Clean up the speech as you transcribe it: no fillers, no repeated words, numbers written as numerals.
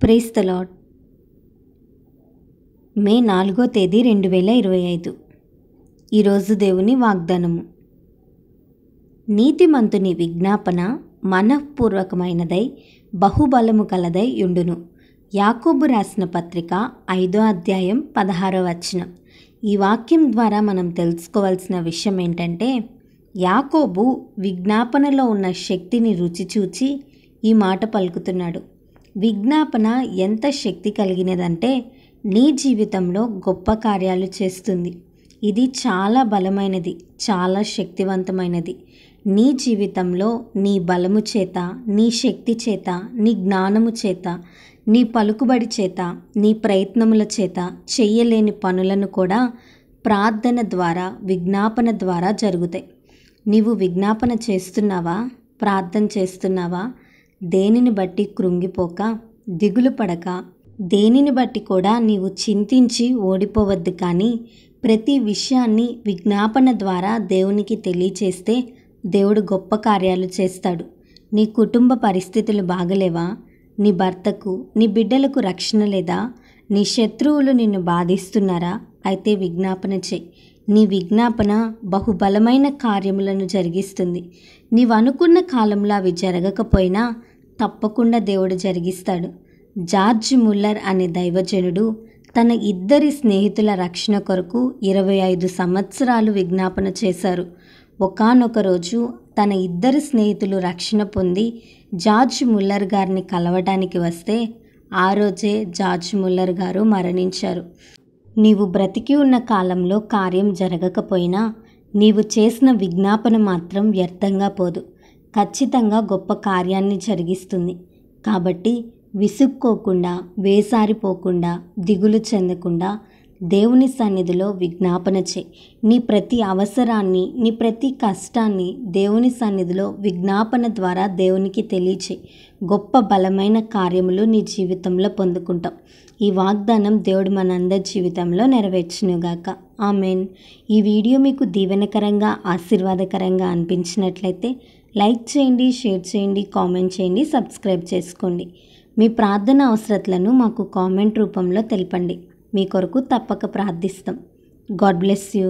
Praise the lord. మే 4వ తేదీ 2025. ఈరోజు దేవుని వాగ్దానము. నీతిమంతుని విజ్ఞాపన మనఃపూర్వకమైనదై బహుబలము కలదై యుండును. యాకోబు రాసిన పత్రిక 5వ అధ్యాయం 16వ వచనం. ఈ వాక్యం ద్వారా మనం తెలుసుకోవాల్సిన విషయం ఏంటంటే, యాకోబు విజ్ఞాపనలో ఉన్న శక్తిని రుచి చూచి ఈ మాట పలుకుతున్నాడు. విజ్ఞాపన ఎంత శక్తి కలిగినదంటే నీ జీవితంలో గొప్ప కార్యాలు చేస్తుంది. ఇది చాలా బలమైనది, చాలా శక్తివంతమైనది. నీ జీవితంలో నీ బలము చేత, నీ శక్తి చేత, నీ జ్ఞానము చేత, నీ పలుకుబడి చేత, నీ ప్రయత్నముల చేత చెయ్యలేని పనులను కూడా ప్రార్థన ద్వారా, విజ్ఞాపన ద్వారా జరుగుతాయి. నీవు విజ్ఞాపన చేస్తున్నావా? ప్రార్థన చేస్తున్నావా? దేనిని బట్టి కృంగిపోక, దిగులు పడక, దేనిని బట్టి కూడా నీవు చింతించి ఓడిపోవద్దు. కానీ ప్రతి విషయాన్ని విజ్ఞాపన ద్వారా దేవునికి తెలియచేస్తే దేవుడు గొప్ప కార్యాలు చేస్తాడు. నీ కుటుంబ పరిస్థితులు బాగలేవా? నీ భర్తకు, నీ బిడ్డలకు రక్షణ లేదా? నీ శత్రువులు నిన్ను బాధిస్తున్నారా? అయితే విజ్ఞాపన చేయి. నీ విజ్ఞాపన బహుబలమైన కార్యములను జరిగిస్తుంది. నీవు అనుకున్న కాలంలో అవి జరగకపోయినా తప్పకుండా దేవుడు జరిగిస్తాడు. జార్జ్ ముల్లర్ అనే దైవజనుడు తన 2 స్నేహితుల రక్షణ కొరకు 25 సంవత్సరాలు విజ్ఞాపన చేశారు. ఒకానొక రోజు తన 2 స్నేహితులు రక్షణ పొంది జార్జ్ ముల్లర్ గారిని కలవడానికి వస్తే ఆ రోజే జార్జ్ ముల్లర్ గారు మరణించారు. నీవు బ్రతికి ఉన్న కాలంలో కార్యం జరగకపోయినా నీవు చేసిన విజ్ఞాపన మాత్రం వ్యర్థంగా పోదు. ఖచ్చితంగా గొప్ప కార్యాన్ని జరిగిస్తుంది. కాబట్టి విసుక్కోకుండా, వేసారిపోకుండా, దిగులు చెందకుండా దేవుని సన్నిధిలో విజ్ఞాపన చేయి. నీ ప్రతి అవసరాన్ని, నీ ప్రతి కష్టాన్ని దేవుని సన్నిధిలో విజ్ఞాపన ద్వారా దేవునికి తెలియచేయి. గొప్ప బలమైన కార్యములు నీ జీవితంలో పొందుకుంటాం. ఈ వాగ్దానం దేవుడు మనందరి జీవితంలో నెరవేర్చునుగాక. ఆమెన్. ఈ వీడియో మీకు దీవెనకరంగా, ఆశీర్వాదకరంగా అనిపించినట్లయితే లైక్ చేయండి, షేర్ చేయండి, కామెంట్ చేయండి, సబ్స్క్రైబ్ చేసుకోండి. మీ ప్రార్థన అవసరతలను మాకు కామెంట్ రూపంలో తెలపండి. మీ కొరకు తప్పక ప్రార్థిస్తాం. God bless you.